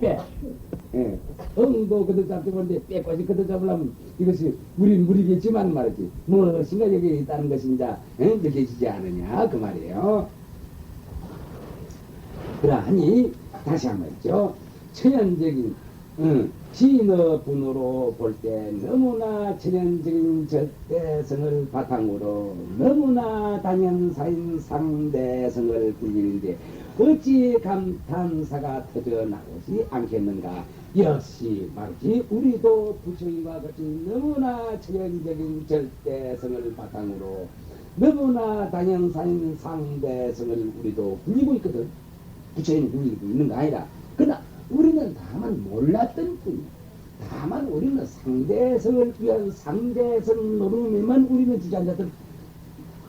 빼. 예. 엉도 그도 잡는데 빼까지 그도 잡으려면 이것이 무리겠지만 말이지. 무엇인가 여기 있다는 것이 이제 느껴지지 않느냐 그 말이에요. 그러하니 다시 한번 했죠. 천연적인 진어분으로 볼 때 너무나 천연적인 절대성을 바탕으로 너무나 당연사인 상대성을 부리는데 어찌 감탄사가 터져나오지 않겠는가. 역시 말이지 우리도 부처님과 같이 너무나 천연적인 절대성을 바탕으로 너무나 당연사인 상대성을 우리도 부리고 있거든. 부처님 부리고 있는 거 아니라. 그러나 우리는 다만 몰랐던 뿐이야. 다만 우리는 상대성을 위한 상대성 노름에만 우리는 주저앉았던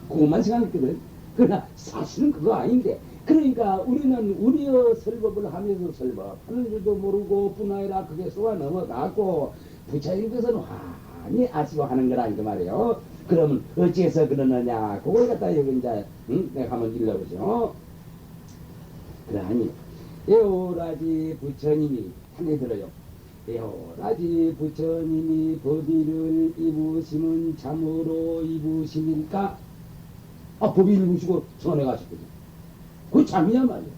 그것만 생각했거든. 그러나 사실은 그거 아닌데. 그러니까 우리는 우리의 설법을 하면서 설법하는 줄도 모르고 뿐아니라 그게 쏘아 넘어가고 부처님께서는 환히 아시고 하는 거라 그 말이에요. 그러면 어찌해서 그러느냐 그걸 갖다 여기 이제 내가 한번 읽어보죠. 그러하니 에오라지 부처님이 한에 들어요. 에오라지 부처님이 법의를 입으심은 참으로 입으심일까? 법의 입으시고 선에 가셨거든. 그게 참이냐 말이야.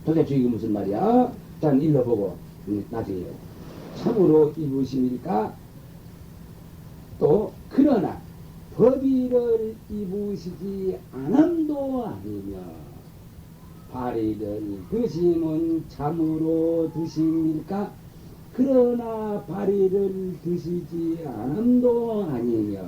도대체 이게 무슨 말이야? 자, 읽어보고 나중에 참으로 입으심일까? 또 그러나 법의를 입으시지 않음도 아니며 발의를 드심은 참으로 드심일까? 그러나 발의를 드시지 않음도 아니며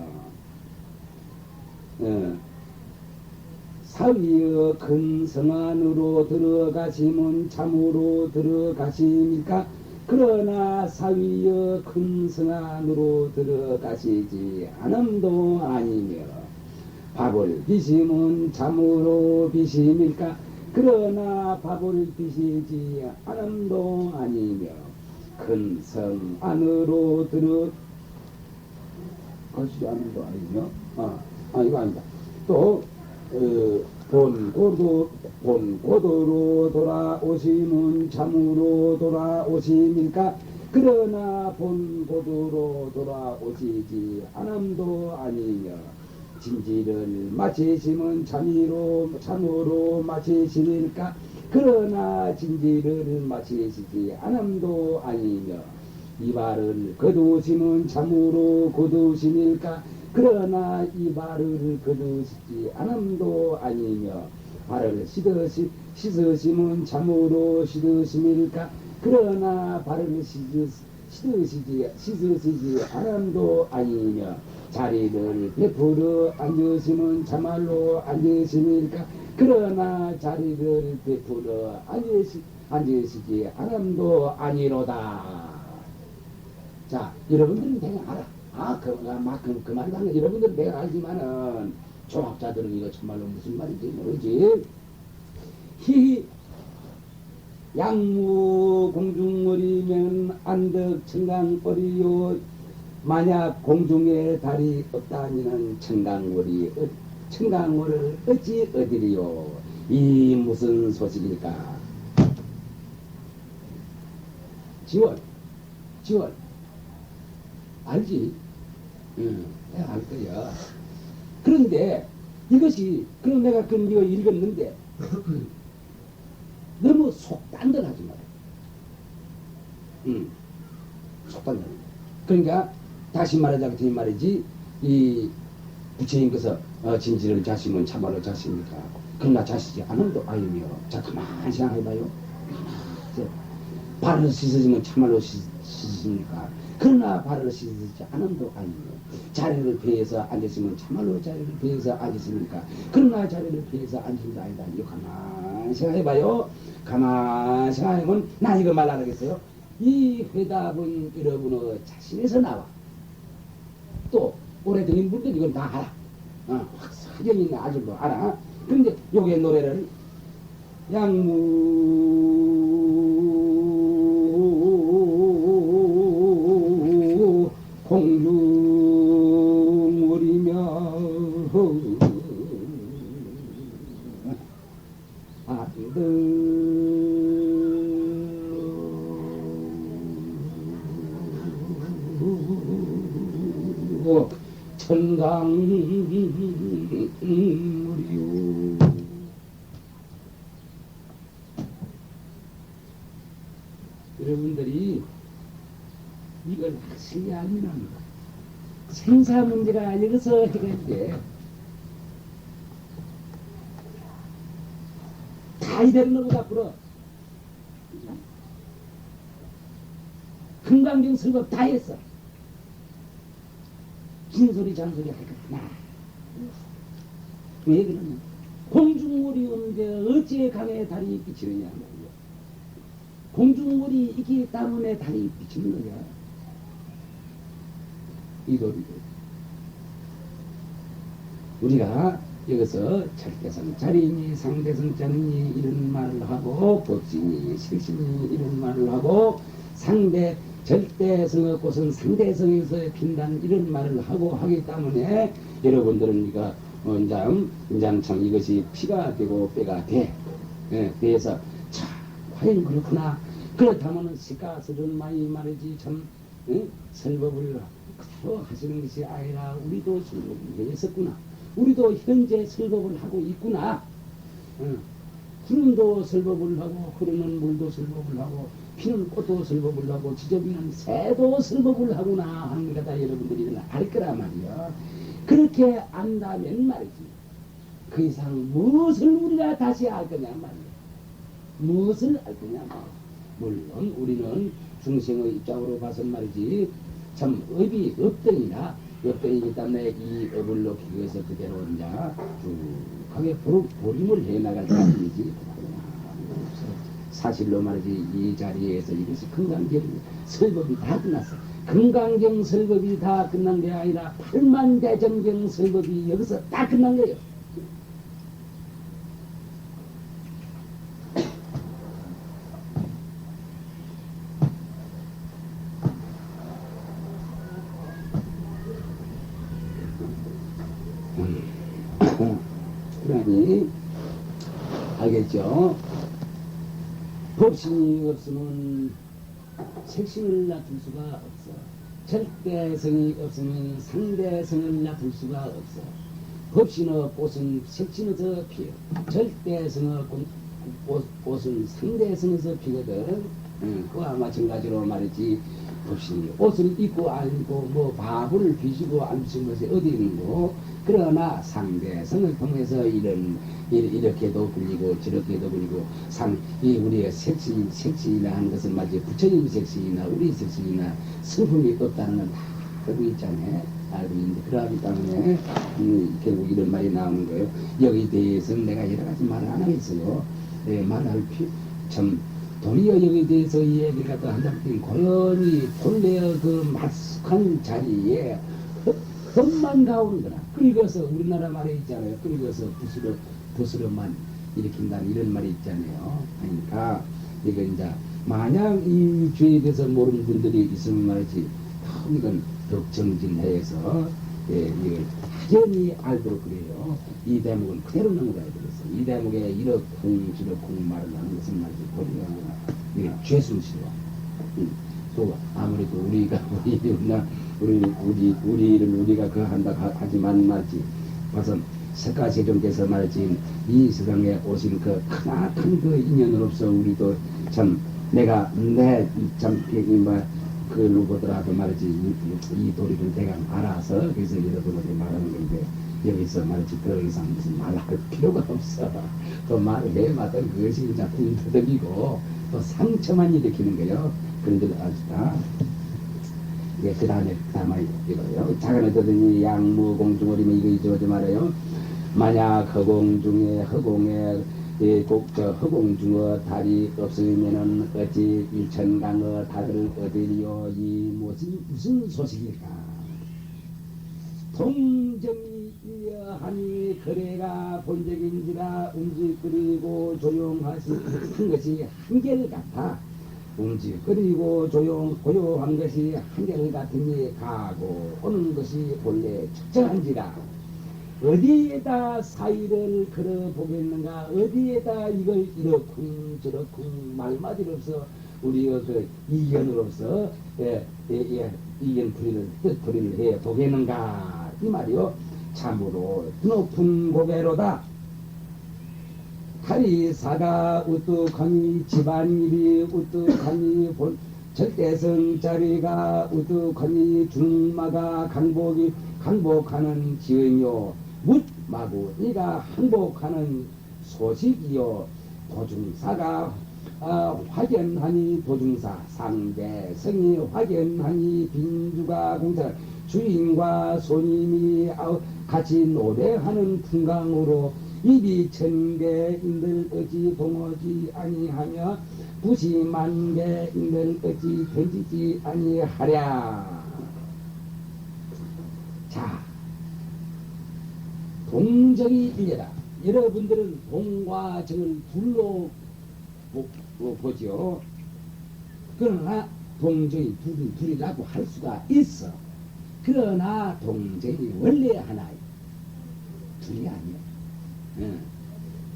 사위의 근성안으로 들어가심은 참으로 들어가심일까? 그러나 사위의 근성안으로 들어가시지 않음도 아니며 밥을 비심은 참으로 비심일까? 그러나 밥을 비시지 않음도 아니며 근성 안으로 들어가시지 않음도 아니며 이거 아니다. 또 본고도로 돌아오심은 참으로 돌아오심일까? 그러나 본고도로 돌아오시지 않음도 아니며 진지를 마치심은 참으로 마치심일까? 그러나 진지를 마치시지 않음도 아니며 이발을 거두심은 참으로 거두심일까? 그러나 이발을 거두시지 않음도 아니며 발을 씻으심은 참으로 씻으심일까? 그러나 발을 씻으시지 않음도 아니며 자리를 베풀어 앉으심은 참말로 앉으심일까? 그러나 자리를 베풀어 앉으시지 않음도 아니로다. 자, 여러분들은 대강 알아. 그 말이 하는 여러분들은 내가 알지만은 종학자들은 이거 정말로 무슨 말인지 모르지. 히 양무 공중어리면 안덕 청강어리요. 만약 공중에 달이 없다니는 청강어를 어찌 얻으리요. 이 무슨 소식일까? 지월 알지? 내가 알 거야. 그런데 이것이 그럼 내가 이거 읽었는데 너무 속단들하지 마라. 속단들. 그러니까 다시 말하자면 말이지 이 부처님께서 진지를 자시면 참말로 자십니까? 그러나 자시지 않음도 아니며. 자, 가만히 생각해봐요. 발을 씻으시면 참말로 씻으십니까? 그러나 발을 씻으시지 않음도 아니며. 자리를 피해서 앉으시면 참말로 자리를 피해서 앉으십니까? 그러나 자리를 피해서 앉으신 게 아니다. 이거 가만히 생각해봐요. 가만히 생각하면 나 이거 말 안 하겠어요? 이 회답은 여러분의 자신에서 나와. 또 오래 들린 분들 이건 다 알아. 확사적인 아주 뭐 알아. 그런데 요게 노래를 양무 공중물이며 안들 천강무리요. 여러분들이 이걸 확실히 알면 합니다. 생사 문제가 여기서 해결돼. 다 이대로 너무 앞으로 금강경 설법 다 했어. 진소리 장소리 하겠구나. 왜 그러냐? 공중물이 오는데 어찌에 강에 달이 비치느냐 말이야. 공중물이 있기 때문에 달이 비치는 거야. 이 도리도. 우리가 여기서 절대성 자리니 상대성 자리니 이런 말을 하고 법신이 실신이 이런 말을 하고 상대 절대성의 꽃은 상대성에서 핀다는 이런 말을 하고 하기 때문에 여러분들은 이거 인자 참 이것이 피가 되고 뼈가 돼. 예, 그래서 참 과연 그렇구나. 그렇다면은 시가설은 많이 말이지 참 설법을 그대로 하시는 것이 아니라 우리도 설법을 했었구나. 우리도 현재 설법을 하고 있구나. 구름도 설법을 하고 흐르는 물도 설법을 하고 피는 꽃도 설법을 하고 지저귀는 새도 설법을 하구나 하는 거다 여러분들이 알 거란 말이야. 그렇게 안다면 말이지 그 이상 무엇을 우리가 다시 알 거냐 말이야. 무엇을 알 거냐 말이야. 물론 우리는 중생의 입장으로 봐서 말이지 참 업이 업등이나 업등이기 때문에 이 업을 높이기 위해서 그대로 이제 쭉하게 보림을 해나갈 따름이지. 사실로 말이지 이 자리에서 이것이 금강경 설법이 다 끝났어. 금강경 설법이 다 끝난 게 아니라 팔만대전경 설법이 여기서 다 끝난 거예요. 그러니 알겠죠? 법신이 없으면 색신을 놔둘 수가 없어. 절대성이 없으면 상대성을 놔둘 수가 없어. 법신의 꽃은 색신에서 피어. 절대성의 꽃은 상대성에서 피거든. 그와 마찬가지로 말이지. 법신이 옷을 입고 안 입고 뭐 밥을 비시고 안 비신 것이 어디 있는고. 그러나 상대성을 통해서 이렇게도 불리고 저렇게도 불리고 이 우리의 색신이나 하는 것은 마치 부처님 색신이나 우리 색신이나 성품이 없다는 건 다 알고 있잖아요. 알고 있는데 그러기 때문에 결국 이런 말이 나오는 거예요. 여기 대해서는 내가 여러 가지 말을 안 하겠어요. 말할 참 도리어 여기에 대해서 이 얘기를 갖다 한다면 고연히 본래의 그 마숙한 자리에 헛만 가오는구나. 끓여서 우리나라 말에 있잖아요. 끓여서 부스러만 일으킨다는 이런 말이 있잖아요. 그러니까 이거 이제 만약 이 죄에 대해서 모르는 분들이 있으면 말이지 이건 더욱 정진해서 이걸 확연히 알도록 그래요. 이 대목은 그대로 넘어가야 되겠어. 이 대목에 이렇쿵 말을 하는 것은 말이지 이게 죄순스러워. 또 아무래도 우리가 우리를 우리가 그 한다 하지만 말이지 봐서 석가세종께서 말이지 이 세상에 오신 그 크나큰 그 인연으로서 우리도 참 내참 그걸 보더라도 말이지 이 도리를 대강 알아서 그래서 여러분에게 말하는 건데 여기서 말이지 더 이상 무슨 말할 필요가 없어. 또 말해마다 그것이 이제 군더더기고 또 상처만 일으키는 거예요. 그런들 아시다. 그 다음에 이거요. 작은 어떠더니 양무 공중어리면 이거 잊어오지 말아요. 만약 허공중에 허공중어 달이 없으면은 어찌 일천강의 달을 얻으리요. 이 무슨 소식일까? 동정이 이하니 거래가 본적인지라 움직거리고 조용하신 것이 한결같아. 움직거리고 고요한 것이 한결같으니 가고 오는 것이 본래 적정한지라. 어디에다 사의를 걸어보겠는가? 어디에다 이걸 이렇쿵 저렇쿵 말마디로서 우리가 그 이견으로서 이견풀이를 뜻풀이를 해 보겠는가? 이 말이요. 참으로 높은 고개로다. 다리사가 우뚝하니 집안일이 우뚝하니 본 절대성자리가 우뚝하니 준마가 강복하는 지은요 묻마구 이가 항복하는 소식이요 도중사가 확연하니 도중사 상대성이 확연하니 빈주가 공사 주인과 손님이 같이 노래하는 풍광으로 입이 천개인들 어찌 동하지 아니하며 부시 만개인들 어찌 되지지 아니하랴. 자, 동정이 일려라. 여러분들은 동과 정을 둘로 보죠. 그러나 동정이 둘이라고 할 수가 있어. 그러나 동정이 원래 하나예요. 둘이 아니에요.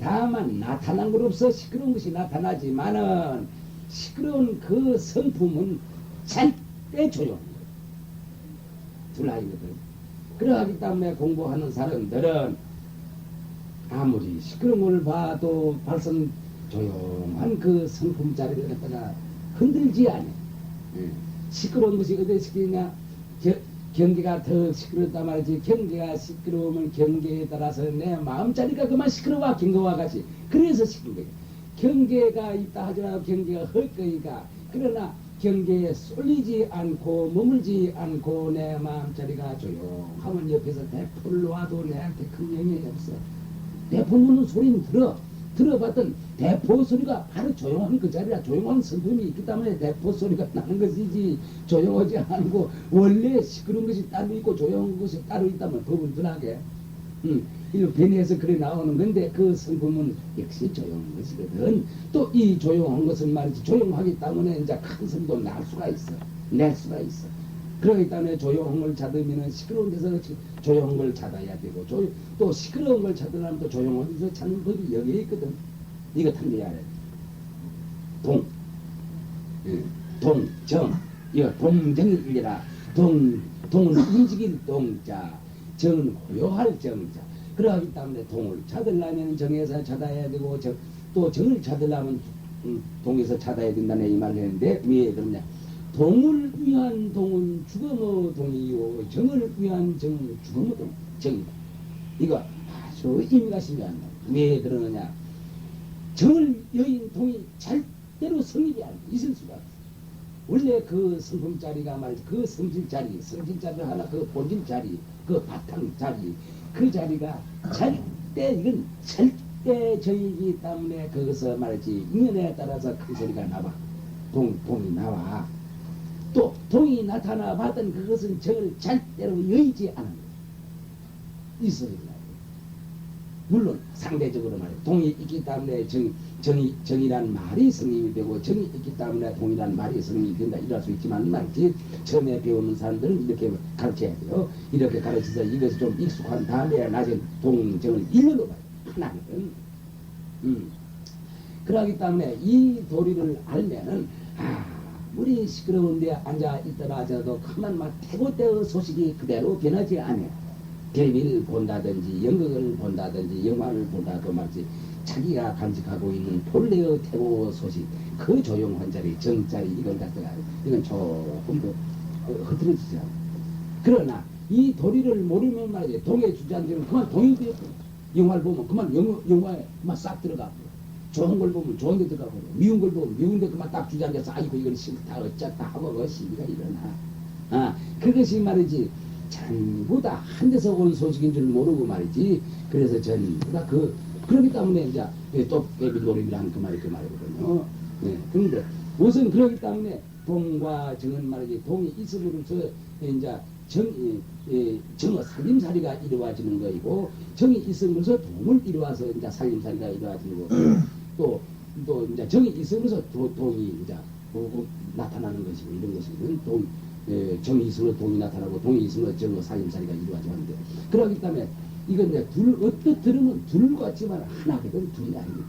다만 나타난 것으로서 시끄러운 것이 나타나지만은 시끄러운 그 성품은 절대 조용해요. 둘아이거든. 그러하기 때문에 공부하는 사람들은 아무리 시끄러운 걸 봐도 발선 조용한 그 성품자리를 갖다가 흔들지 않아요. 시끄러운 것이 어디 시키냐? 경계가 더 시끄럽단 말이지. 경계가 시끄러우면 경계에 따라서 내 마음자리가 그만 시끄러워. 경계와 같이. 그래서 시끄러운 거예요. 경계가 있다 하더라도 경계가 헐거니까. 그러나 경계에 쏠리지 않고 머물지 않고 내 마음자리가 조용하면 옆에서 대포를 놔도 내한테 큰 영향이 없어. 대포 누는 소리는 들어봤던 대포 소리가 바로 조용한 그 자리라. 조용한 성품이 있기 때문에 대포 소리가 나는 것이지 조용하지 않고 원래 시끄러운 것이 따로 있고 조용한 것이 따로 있다면 더분들하게 이거 변해서 그래 나오는 건데 그 성품은 역시 조용한 것이거든. 또 이 조용한 것은 말이지 조용하기 때문에 이제 큰 소리도 날 수가 있어. 낼 수가 있어. 그러기 때문에 조용한 걸 찾으면 시끄러운 데서 조용한 걸 찾아야 되고 또 시끄러운 걸 찾으려면 또 조용한 데서 찾는 법이 여기에 있거든. 이거 탐내야 해. 동정 이거 동정이라 동은 움직일 동자 정은 고요할 정자. 그러기 때문에 동을 찾으려면 정에서 찾아야 되고 또 정을 찾으려면 동에서 찾아야 된다는 이 말을 했는데 왜 그러냐. 동을 위한 동은 죽음의 동이요 정을 위한 정은 죽음의 정이다. 이거 아주 의미가 심각한 거야. 왜 그러느냐. 정을 여인 동이 절대로 성립이 안 있을 수가 없어. 원래 그 성품자리가 말이지 그 성질자리 하나 그 본질자리 그 바탕자리 그 자리가 이건 절대 정이기 때문에 거기서 말이지 인연에 따라서 큰 소리가 나와. 동이 나와. 또 동이 나타나 봤던 그것은 정을 절대로 여의지 않은 거예요. 이 소리가 물론 상대적으로 말이에요. 동이 있기 때문에 정이란 말이 성립이 되고 정이 있기 때문에 동이란 말이 성립이 된다 이럴 수 있지만 말이지 처음에 배우는 사람들은 이렇게 가르쳐야 돼요. 이렇게 가르쳐서 이것이 좀 익숙한 다음에 나중에 동정을 일러로 봐요. 하나거든. 그러기 때문에 이 도리를 알면은 우리 시끄러운데 앉아 있더라도 가만 막 태고대의 소식이 그대로 변하지 않아요. 텔레비를 본다든지 연극을 본다든지 영화를 본다도 말이지 자기가 간직하고 있는 본래의 태고 소식 그 조용한 자리 정자리 이걸 갖다가 이건 조금 더 흐트러지죠. 그러나 이 도리를 모르면 말이지 동의 주장되면 그만 동의 되고 영화를 보면 그만 영화에 그만 싹 들어가고 좋은 걸 보면 좋은 데 들어가고 미운 걸 보면 미운 데 그만 딱 주장돼서 아이고 이걸 싫다 어쩌다 하고 그 시비가 일어나. 그것이 말이지 전부 다 한 데서 온 소식인 줄 모르고 말이지. 그래서 전부 다 그러기 때문에 이제 또 애비노림이라는 그 말이거든요. 네. 그런데 우선 그러기 때문에 동과 정은 말이지 동이 있음으로써 이제 정의 살림살이가 이루어지는 거이고 정이 있음으로써 동을 이루어서 이제 살림살이가 이루어지는 거고 또 이제 정이 있음으로써 동이 이제 나타나는 것이고 이런 것이거든. 정이 있으면 동이 나타나고 동이 있으면 정의 살림살이가 이루어지는데 그러기 때문에 이건 이제 어떻게 들으면 둘 같지만 하나거든. 둘이 아니거든.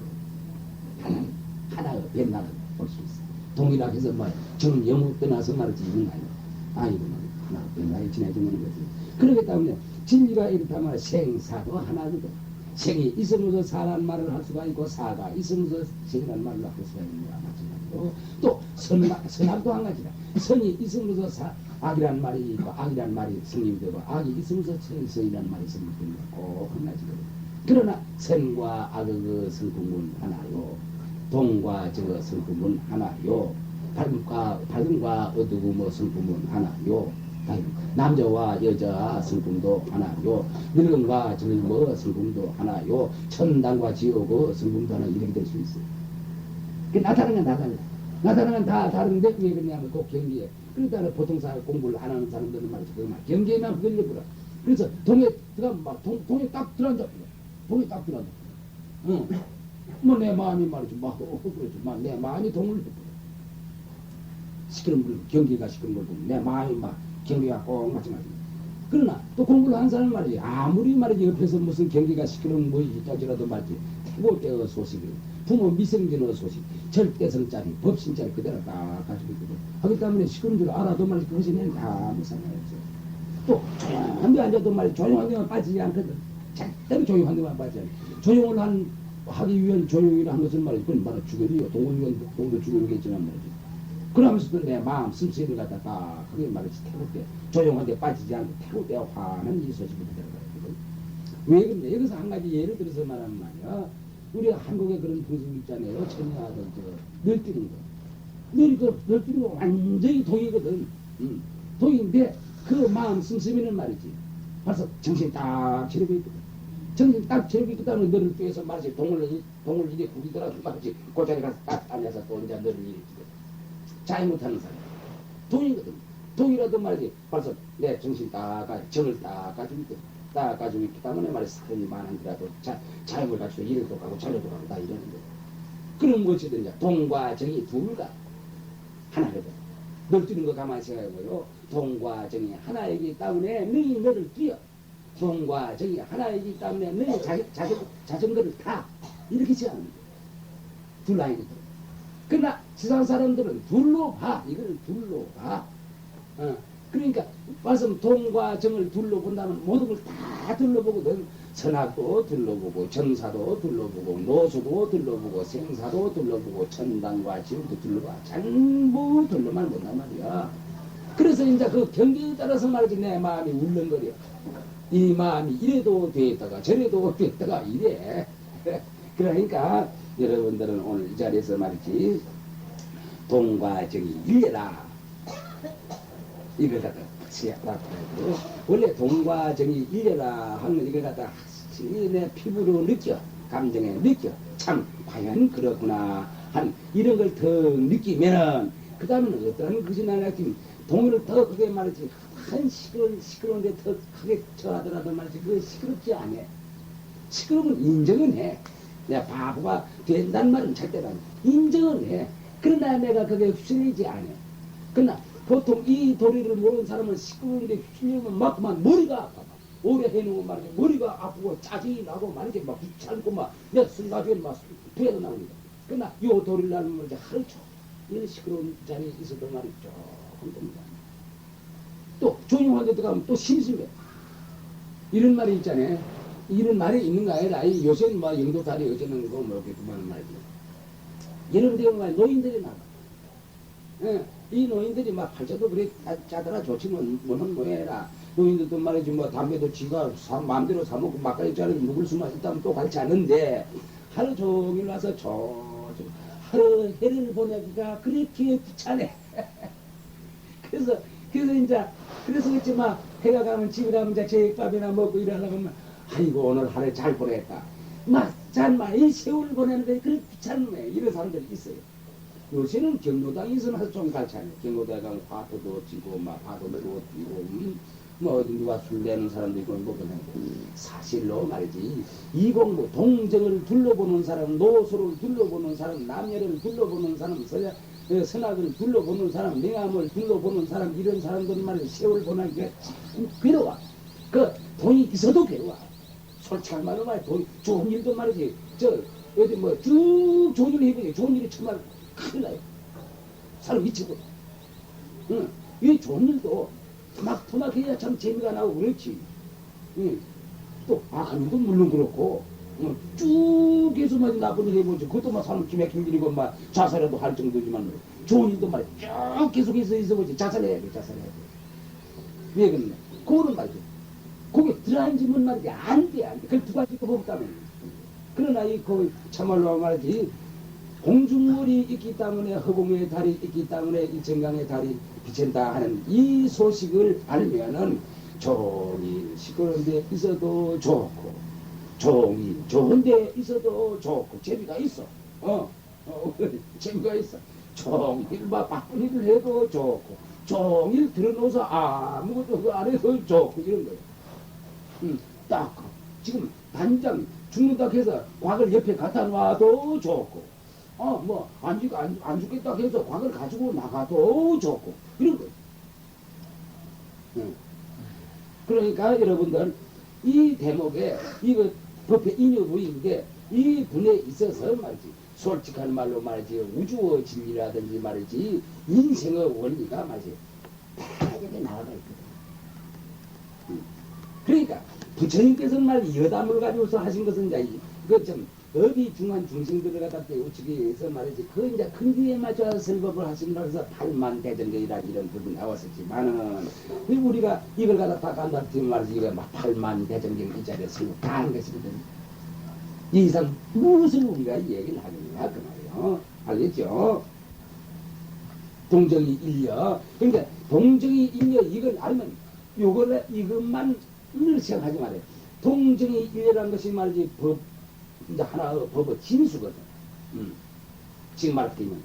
하나의 변화를 볼 수 있어. 동이라 해서 뭐 정은 영웅 떠나서 말이지 이건 아니고 하나 변화에 지내주는 거지. 그러기 때문에 진리가 이렇다면 생사도 하나거든. 생이 있으면서 사란 말을 할 수가 있고 사가 있으면서 생이라는 말을 할 수가 있는 거야. 마찬가지로 또 선악도 한 가지다. 선이 있으면서 악이란 말이 있고 악이란 말이 성립이 되고 악이 있으면서 선이라는 말이 성립되는 거 꼭 한 가지거든. 그러나 선과 악의 그 성품은 하나요. 동과 저 성품은 하나요. 밝음과 어두고 뭐 성품은 하나요. 남자와 여자 성품도 하나요. 늙음과 젊음 성품도 하나요. 천당과 지옥의 성품도 하나 이렇게 될 수 있어요. 나타나는 건 다 달라. 나타나는 건 다 다른데 왜 그러냐면 꼭 경계에. 그러니까 보통 공부를 안 하는 사람들은 말이죠. 경계에만 걸려버려. 그래서 동에 들어가면 막 동에 딱 들어앉아. 동에 딱 들어앉아. 응. 뭐 내 마음이 말이죠. 막 그렇죠. 막 내 마음이 동을 시끄러운 걸 경계가 시끄러운 걸 보면 내 마음이 막 경계가 꼭 마찬가지입니다. 그러나 또 공부를 한 사람은 말이지 아무리 말이지 옆에서 무슨 경계가 시끄러운 뭐지 따지라도 말이지 태고때의 소식이 부모 미성전의 소식 절대성짜리 법신짜리 그대로 다 가지고 있거든. 하기 때문에 시끄러운 줄 알아도 말이지 그것이 내는 아무 상관없어요. 또 조용한 데 앉아도 말이지 조용한 데만 빠지지 않거든. 절대로 조용한 데만 빠지지 않거든. 조용을 하기 위한 조용이라 한 것은 말이지 그건 바로 죽여리요. 동도 죽여리겠지만 말이지. 그러면서도 내 마음 숨쉬는 갖다 딱 그게 말이지 태국때 조용하게 빠지지 않고 태국때 화는 이 소식이 들어가거든. 왜 그런데 여기서 한 가지 예를 들어서 말하면 말이야 우리 한국에 그런 풍습 있잖아요. 처녀하던 널뛰는 거 널뛰는 거 완전히 동이거든. 동인데 그 마음 숨쉬면은 말이지 벌써 정신이 딱 차리고 있거든. 정신 딱 차리고 있기 때문에 너를 떼서 말이지 동을 이래 부리더라도 말이지 그 자리에 가서 딱 앉아서 또 이제 너를 이래 자유 못하는 사람. 동이거든. 동이라도 말이지. 벌써 내 정신 정을 딱 가지고 있거든. 딱 가지고 있기 때문에 말이지. 사람이 많은데라도 자유를 가지고 일도 가고 자유도 가고 다 이러는 거야. 그런 무엇이든지 동과 정이 둘가 하나거든. 널뛰는 거 가만히 생각해보요. 동과 정이 하나이기 때문에 너희 너를 뛰어. 동과 정이 하나이기 때문에 너희 자전거를 타. 이렇게 생각하는 거야. 둘 아니거든. 그러나 세상 사람들은 둘로 봐. 이걸 둘로 봐. 그러니까 말씀 동과 정을 둘러본다면 모든 걸 다 둘러보거든. 선악도 둘러보고 정사도 둘러보고 노수도 둘러보고 생사도 둘러보고 천당과 지옥도 둘러봐. 전부 둘러만 본단 말이야. 그래서 이제 그 경계에 따라서 말이지 내 마음이 울렁거려. 이 마음이 이래도 됐다가 저래도 됐다가 이래. 그러니까 여러분들은 오늘 이 자리에서 말이지 동과 정이 일려라 이걸 갖다 시작하고 원래 동과 정이 일려라 하는 이걸 갖다 내 피부로 느껴 감정에 느껴 참 과연 그렇구나 한 이런 걸 더 느끼면은 그 다음에는 어떤 것이 나라긴 동을 더 크게 말이지 한 시끄러운데 더 크게 쳐하더라도 말이지 그거 시끄럽지 않아. 시끄러우면 인정은 해. 내가 바보가 된다는 말은 절대로 아니야. 인정은 해. 그러나 내가 그게 휩쓸리지 않아. 그러나 보통 이 도리를 모르는 사람은 시끄러운데 휩쓸리면 막 머리가 아파. 오래 해놓으면 말이야. 머리가 아프고 짜증이 나고 말이지 막 귀찮고 막 내가 술 나중에 막 부해도 나옵니다. 그러나 이 도리를 알면 이제 하루 종일 시끄러운 자리에 있어도 말이죠. 조금 됩니다. 또 조용한 데 들어가면 또 심심해. 이런 말이 있잖아요. 이런 말이 있는가 아니라 요새는 뭐 영도다리 어쩌는 거 뭐 이렇게 그만 말이죠. 이런 데가 노인들이 나가. 예, 이 노인들이 막 팔자도 그래 짜더라 좋지는 뭐는 뭐해라. 노인들도 말이지 뭐 담배도 지가 마음대로 사먹고 막걸리 짜리 먹을 수만 있다면 또 같이 하는데 하루 종일 와서 하루 해를 보내기가 그렇게 귀찮아. 그래서 이제 그래서 그렇지만 해가 가면 집에 가면 이제 제육밥이나 먹고 이러려고 하면 아이고 오늘 하루 잘 보냈다. 이 세월 보내는데 그렇게 귀찮은 거예요. 이런 사람들이 있어요. 요새는 경로당에서 나서 좀 갈차네. 경로당에 가면 화토도 지고 막 화도도 뛰고 뭐 어디 누가 술 내는 사람도 있고 뭐 그냥 사실로 말이지 이 공부 동정을 둘러보는 사람 노소를 둘러보는 사람 남녀를 둘러보는 사람 선악을 둘러보는 사람 명함을 둘러보는 사람 이런 사람들은 말이지 세월 보내기가 괴로워. 그 돈이 있어도 괴로워. 솔직한 말로 말이지 좋은 일도 말이지 어디 뭐 쭉 좋은 일 해보니 좋은 일이 정말 큰일 나요. 사람 미치고. 이 좋은 일도 토막토막해야 참 재미가 나고 그렇지. 예. 또 악하는도 물론 그렇고 쭉 해서 막 나쁜 일 해보죠. 그것도 막 사람 기맥힌 일이고 막 자살해도 할 정도지만 좋은 일도 말이야 쭉 계속해서 있어보지. 자살해야 돼, 자살해야 돼. 왜 그러냐? 그거는 말이죠. 거기 들어앉으면 말이지 안 돼, 안 돼. 그 두 가지가 없다면. 그러나 그 참말로 말이지 공중물이 있기 때문에 허공의 달이 있기 때문에 이 정강의 달이 비친다 하는 이 소식을 알면은 종일 시끄러운 데 있어도 좋고 종일 좋은 데 있어도 좋고 재미가 있어. 재미가 있어. 종일 막 바쁜 일을 해도 좋고 종일 들어놓아서 아무것도 그 안 해도 좋고 이런 거예요. 딱 지금 단장 죽는다 해서 곽을 옆에 갖다 놔도 좋고 안 죽겠다 해서 곽을 가지고 나가도 좋고 이런 거예요. 그러니까 여러분들 이 대목에 이거 법의 인여부인데 이 분에 있어서 말이지 솔직한 말로 말이지 우주의 진리라든지 말이지 인생의 원리가 말이지 다 이렇게 나와가 있거든. 그러니까 부처님께서는 말 여담을 가지고서 하신 것은 이제 그좀 어디 중한 중생들을 갖다 떼우치기 위해서 말이지 그 이제 큰 귀에 맞춰 설법을 하신다 해서 팔만대전경이라 이런 부분이 나왔었지만은 우리가 이걸 갖다 다 간다면 말이지 이거 막 팔만대전경 이 자리에 설법 다 하는 것이거든. 이 이상 무엇을 우리가 얘기를 하느냐 그 말이에요. 알겠죠? 동정이 일려. 그러니까 동정이 일려 이걸 알면 이것만 생각하지 말아요. 동정이 일려라는 것이 말이지 법 이제 하나의 법의 진수거든. 지금 말했더니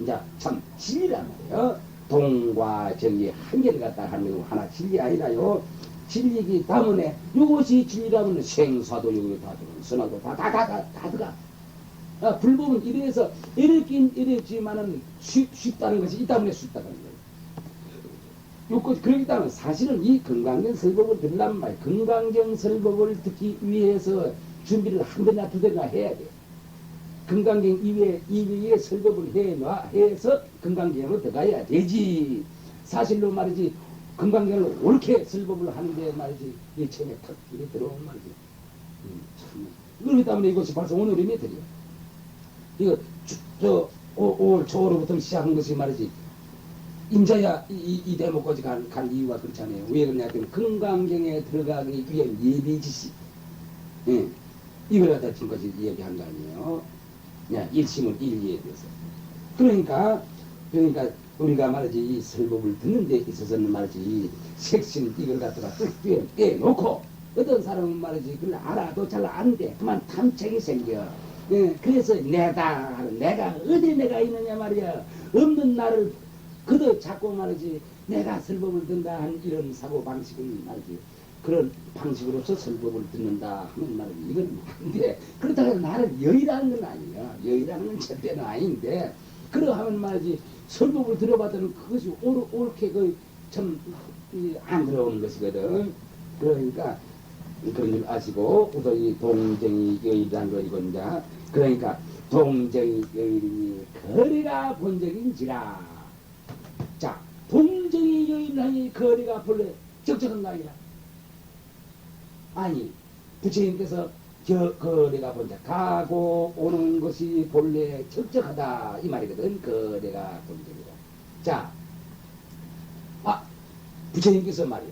이제 참 진리란 말이에요. 동과 정이 한계를 갖다 하는 거 하나 진리 아니라요. 진리기 때문에 이것이 진리라면 생사도 여기 다 들어, 선하도 다 들어가. 불법은 이래서 이랬긴 이랬지만은 쉽다는 것이 이 때문에 쉽다는 거예요. 그렇기 때문에 사실은 이 건강경 설법을 들으려면 말이야. 건강경 설법을 듣기 위해서 준비를 한 대나 두 대나 해야 돼. 건강경 이외에 설법을 해서 건강경으로 들어가야 되지. 사실로 말이지 건강경을 옳게 설법을 하는데 말이지 이 처음에 탁 이렇게 들어오면 말이지 참 그렇기 때문에 이것이 벌써 오늘이 며칠이야. 이거 올 초로부터 시작한 것이 말이지 임자야 이 대목까지 간 이유가 그렇잖아요. 왜 그러냐 하면 건강경에 들어가기 위한 예비지시 이걸 갖다 지금까지 얘기한 거 아니에요. 일심은 일리에 대해서. 그러니까 우리가 말이지 이 설법을 듣는 데 있어서는 말이지 색신 이걸 갖다가 떼놓고 어떤 사람은 말이지 그걸 알아도 잘 안 돼. 그만 탐색이 생겨. 그래서 내가 어디 내가 있느냐 말이야. 없는 나를 그도 자꾸 말이지 내가 설법을 듣는다 하는 이런 사고 방식은 말이지 그런 방식으로서 설법을 듣는다 하는 말은 이건 안 돼. 그렇다고 해서 나를 여의라는 건 아니야. 여의라는 건 절대는 아닌데 그러하면 말이지 설법을 들어봤더니 그것이 옳게 참 안 들어오는 것이거든. 그러니까 그런 줄 아시고 우선 이 동정이 여의라는 거 이건 이제 그러니까 동정이 여의니 거리가 본적인지라. 자 동정이 여의라니 거리가 본래 적적한 거 아니야. 아니 부처님께서 거리가 본자 가고 오는 것이 본래 적적하다 이 말이거든. 거리가 본적이다. 자, 부처님께서 말이에요.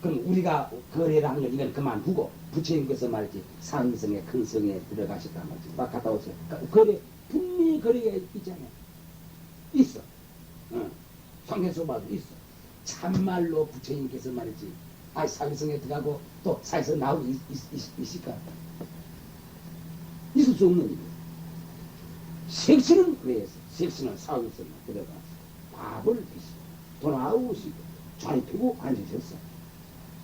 그럼 우리가 거래라는 건 이건 그만두고 부처님께서 말이지 상성의 큰 성에 들어가셨단 말이지. 막 갔다 오세요. 거래 분명히 거래가 있잖아요. 있어. 성에서 봐도 있어. 참말로 부처님께서 말이지 사위성에 들어가고 또 사위성 나오고 있을까? 있을 수 없는 일이에요. 색신은 그래서 색신은 사위성에 들어가 밥을 드시고 돈 아우시고 좌리 펴고 앉으셨어.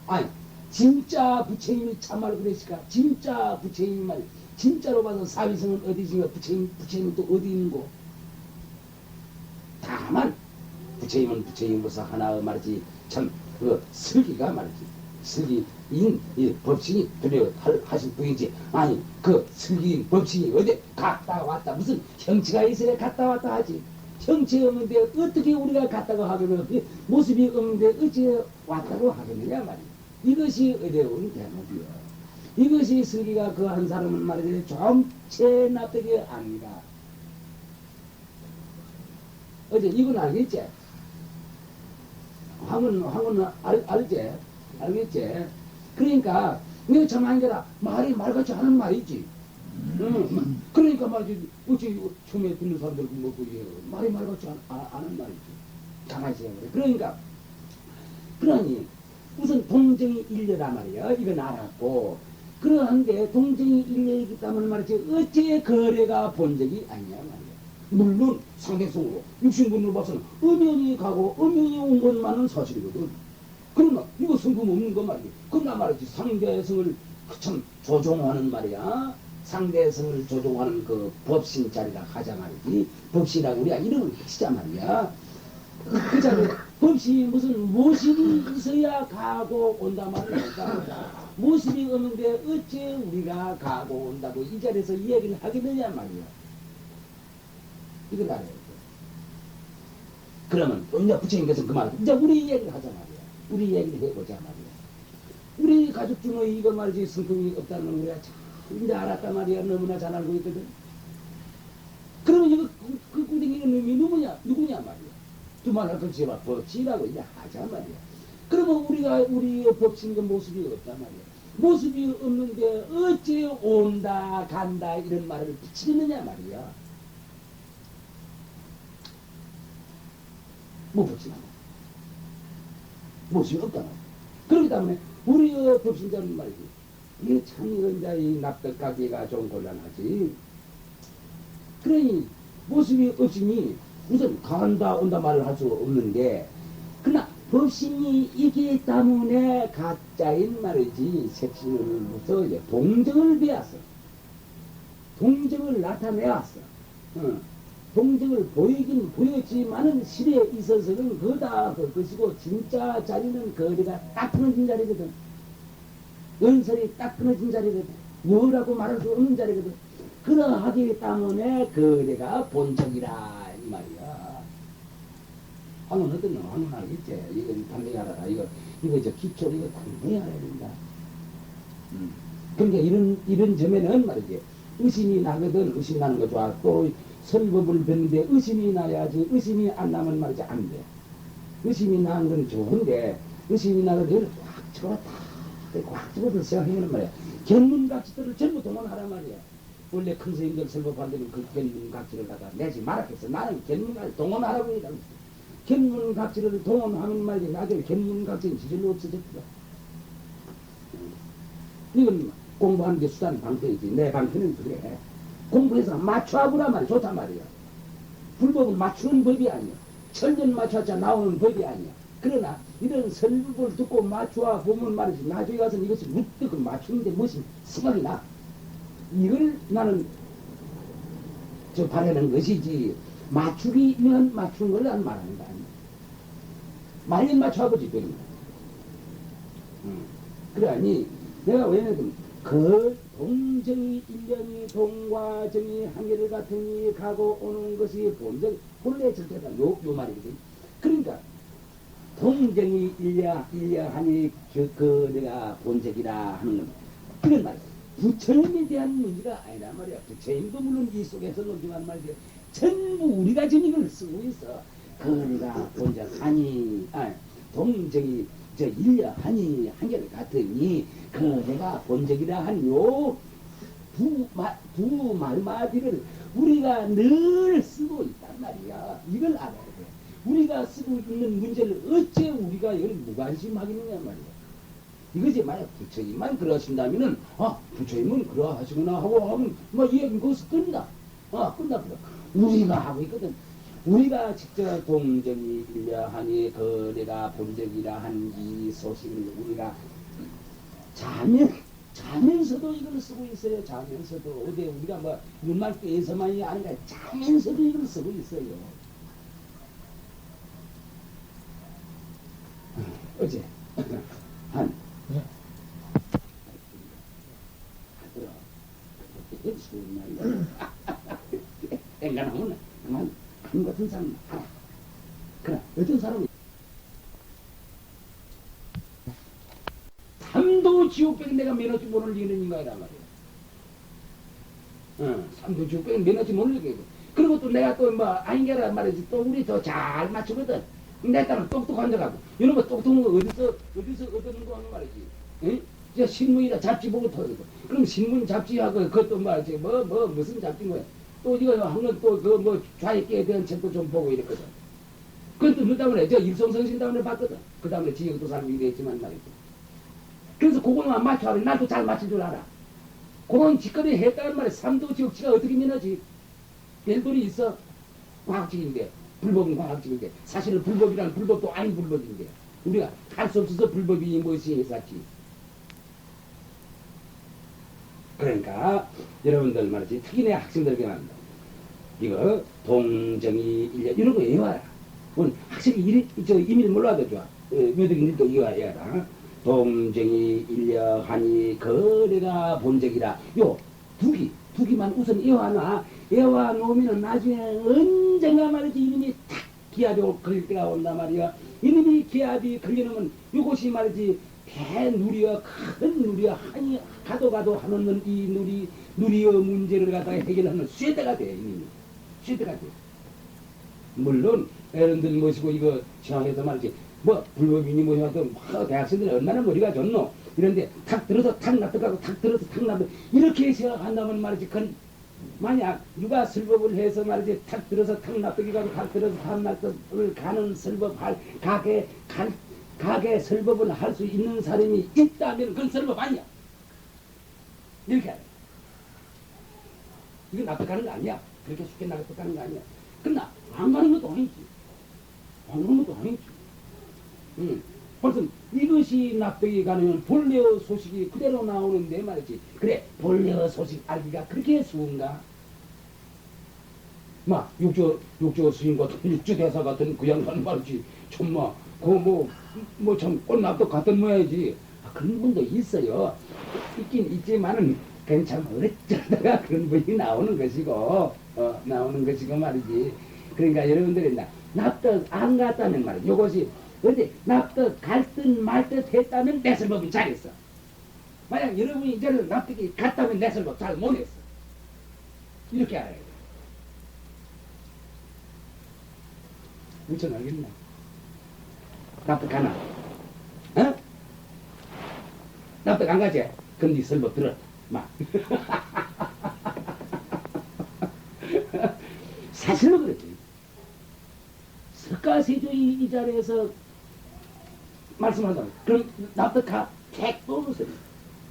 아니 진짜 부처님이 참말로 그랬을까? 진짜 부처님이 말 진짜로 봐서 사위성은 어디지가 부처님은 또 어디 있는고? 다만 부처님은 부처님으로서 하나의 말이지 참 슬기가 말이지 슬기인 이 법신이 들려 하실 분이지. 아니 그 슬기인 법신이 어디 갔다 왔다 무슨 형체가 있어야 갔다 왔다 하지. 형체 없는데 어떻게 우리가 갔다고 하겠느냐. 모습이 없는데 어찌 왔다고 하겠느냐 말이야. 이것이 어려운 대목이요. 이것이 스리가 그 한 사람은 말이지 좀체 납득이 아닌가. 어제 이건 알겠지? 황은 알지? 알겠지? 그러니까 내가 참 아니라 말이 말같이 하는 말이지. 그러니까 말이지. 어찌 처음에 듣는 사람들 뭐 말이 말같이 하는 말이지. 가만히 생각해. 그러니 우선 동정이 일려란 말이야. 이건 알았고. 그러한데 동정이 일려이기 때문에 말이지. 어째 거래가 본적이 아니냐 말이야. 물론 상대성으로 육신분으로 봐서는 음연이 가고 음연이 온 것만은 사실이거든. 그러나 이거 성금 없는 거 말이야. 그러나 말이지 상대성을 참 조종하는 말이야. 상대성을 조종하는 그 법신 자리라 하자 말이지. 법신이라고 우리가 이름을 붙이자 말이야. 그 자리에 법신이 무슨 모습이 있어야 가고 온다 말이야. 모습이 없는데 어째 우리가 가고 온다고 이 자리에서 이야기를 하겠느냐 말이야. 이걸 알아야 돼. 그러면 이제 부처님께서 그 말을 이제 우리 이야기를 하자 말이야. 우리 이야기를 해보자 말이야. 우리 가족 중에 이거 말이지 성품이 없다는 걸 우리가 참 이제 알았단 말이야. 너무나 잘 알고 있거든. 그러면 이거 그 꾸댕이는 놈이 누구냐 말이야. 두말할 것 지어봐. 법치라고 이제 하자 말이야. 그러면 우리의 법치의 모습이 없단 말이야. 모습이 없는데 어째 온다 간다 이런 말을 붙이느냐 말이야. 못 붙이나. 모습이 없다고. 그렇기 때문에 우리의 법신자는 말이지. 이게 참 이건 이제 이 납득하기가 좀 곤란하지. 그러니 모습이 없으니 우선 간다 온다 말을 할 수가 없는데, 그러나 법신이 이기 때문에 가짜인 말이지. 색신으로부터 이제 동정을 배웠어. 동정을 나타내왔어. 동정을 보이긴 보였지만은 실에 있어서는 그다 그 것이고 진짜 자리는 거리가 딱 끊어진 자리거든. 연설이 딱 끊어진 자리거든. 뭐라고 말할 수 없는 자리거든. 그러하기 때문에 거리가 본적이라 이 말이야. 황은 어떤 황은 알겠지. 이건 단명히 알아라. 이거 저 기초 이거 단명히 알아야 된다. 그러니까 이런 점에는 말이지. 의심이 나거든. 의심 나는 거 좋아. 또 설법을 뱉는데 의심이 나야지. 의심이 안 나면 말이지 안 돼. 의심이 나는 건 좋은데 의심이 나거든. 꽉 집어다. 꽉 집어서 생각하면 말이야. 견문각지들을 전부 동원하란 말이야. 원래 큰 스님들 설법할 때는 그 견문각지를 갖다 내지 말았겠어. 나는 견문각지 동원하라고 얘기하고 있어. 견문각지를 동원하는 말이지. 나중에 견문각지는 지질로 없어졌다. 이건 공부하는 게 수단 방패이지. 내 방패는 그래. 공부해서 맞춰보란 말이야. 좋단 말이야. 불법은 맞추는 법이 아니야. 천년 맞춰자 나오는 법이 아니야. 그러나 이런 설법을 듣고 맞춰 보면 말이지. 나중에 가서 이것을 문득 맞추는데 무슨 생각이 나. 이걸 나는 바라는 것이지. 맞추기면 맞추는 걸 난 말하는 거 아니야. 말년 맞춰보지. 그러니 내가 왜냐면 그 동정이 일련이 동과 정이 한계를 같으니 가고 오는 것이 본적 본래 절대다. 요 말이거든. 그러니까 동정이 일려하니 그 내가 본적이라 하는 건 이런 말이야. 부처님에 대한 문제가 아니란 말이야. 부처님도 물론 이 속에서 논중한 말이야. 전부 우리가 지금 이걸 쓰고 있어. 그 내가 본적 아니 동정이 일려하니 한결 같으니 그 내가 본적이라 한 요 두 말마디를 우리가 늘 쓰고 있단 말이야. 이걸 알아야 돼. 우리가 쓰고 있는 문제를 어째 우리가 이걸 무관심하겠느냐 말이야. 이것이 만약 부처님만 그러신다면은 부처님은 그러하시구나 하고 하면 이야기는 거기서 끝나. 끝나. 우리가 하고 있거든. 우리가 직접 동정이 일려하니 그 내가 본적이라 한 이 소식을 우리가 자면서도 이걸 쓰고 있어요. 자면서도 어디 우리가 눈만 깨서만이 아니라 자면서도 이걸 쓰고 있어요. 어제 하더라. 이걸 쓰고 있나 앵간하면 한 같은 사람 하나. 그래 어떤 사람이 지옥병 내가 면허지 못 올리는 인간이란 말이야. 삼도 지옥병 면허지 못 올리게. 그리고 또 내가 또 뭐 아닌게란 말이지. 또 우리 더 잘 맞추거든. 내 딸은 똑똑한 척하고 이런 거 똑똑한 거 어디서 얻는 거 하는 말이지. 응? 저 신문이나 잡지 보고 터지고. 그럼 신문 잡지하고 그것도 말이지. 무슨 잡지인 거야. 또 이거 한번 또 그 뭐 좌익계에 대한 책도 좀 보고 이랬거든. 그것도 그 다음에 저 일성성신 다음에 봤거든. 그 다음에 지역도 살고 이랬지만 말이지. 그래서 그거는 맞춰. 나도 잘 맞출 줄 알아. 그런 짓거리 했다는 말에 삼도 지역지가 어떻게 면하지? 별돌이 있어. 과학적인데. 불법은 과학적인데. 사실은 불법이란 불법도 아닌 불법인데. 우리가 할 수 없어서 불법이 무엇이 했었지. 그러니까 여러분들 말이지. 특히 내 학생들에게 말한다. 이거 동정이 일려 이런 거 외워라. 그건 학생이 이미를 몰라도 좋아. 묘득인 일도 이거 외워라. 동정이 일려하니 거래가 본적이라. 요 두기만 우선 외워놔. 외워놓으면 나중에 언젠가 말이지 이놈이 탁 기압이 걸릴 때가 온단 말이야. 이놈이 기압이 걸려놓으면 요것이 말이지 대누리와 큰 누리와 하니 가도 하는 이 누리의 문제를 갖다가 해결하는 쇠대가 돼. 이놈이 쇠대가 돼. 물론 여러분들 모시고 이거 시험에서 말이지 뭐 불법이니 뭐니 하든 대학생들이 얼마나 머리가 좋노. 이런데 탁 들어서 탁 납득하고 탁 들어서 탁 납득 이렇게 생각한다면 말이지 그건 만약 누가 설법을 해서 말이지 탁 들어서 탁 납득이 가고 탁 들어서 탁 납득을 가는 설법할 가게 설법을 할 수 있는 사람이 있다면 그건 설법 아니야. 이렇게 알아. 이거 납득하는 거 아니야. 그렇게 쉽게 납득하는 거 아니야. 그러나 안 가는 것도 아니지. 안 가는 것도 아니지. 벌써 이것이 납득이 가능한 본래의 소식이 그대로 나오는데 말이지. 그래 본래의 소식 알기가 그렇게 쉬운가? 막 육조 스님 같은 육조 대사 같은 그 양반 말이지. 정말 참 꼴납득 같은 모양이지. 그런 분도 있어요. 있긴 있지만은 괜찮아. 어쩌다가 그런 분이 나오는 것이고 말이지. 그러니까 여러분들이 납득 안 갔다면 말이지. 요것이 근데 납득 갈 듯 말 듯 했다면 내 설법이 잘했어. 만약 여러분이 이제는 납득이 갔다면 내 설법 잘 못했어. 이렇게 알아야 돼. 무슨 알겠나? 납득 가나? 어? 납득 안 가지? 그럼 네 설법 들어. 막. 사실로 그랬지. 석가세조 이 자리에서 말씀한다. 그럼 납득하? 택도 없어요.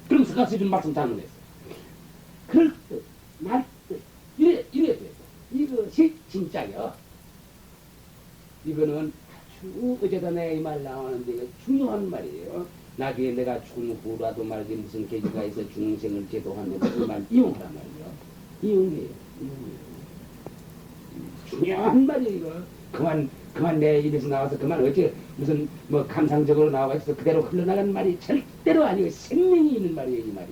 그럼 석가세조는 말씀 잘못했어. 그럴 듯, 말 듯, 이래야 돼. 이것이 진짜요. 이거는 아주 어제도 내가 이 말 나오는데 이거 중요한 말이에요. 나중에 내가 죽은 후라도 말이지 무슨 계기가 있어 중생을 제도하는 그 말 이용하란 말이에요. 이용해요. 중요한 말이에요. 이거. 그만 내 입에서 나와서 그만 어째 무슨 뭐 감상적으로 나와서 그대로 흘러나가는 말이 절대로 아니고 생명이 있는 말이에요. 이 말이.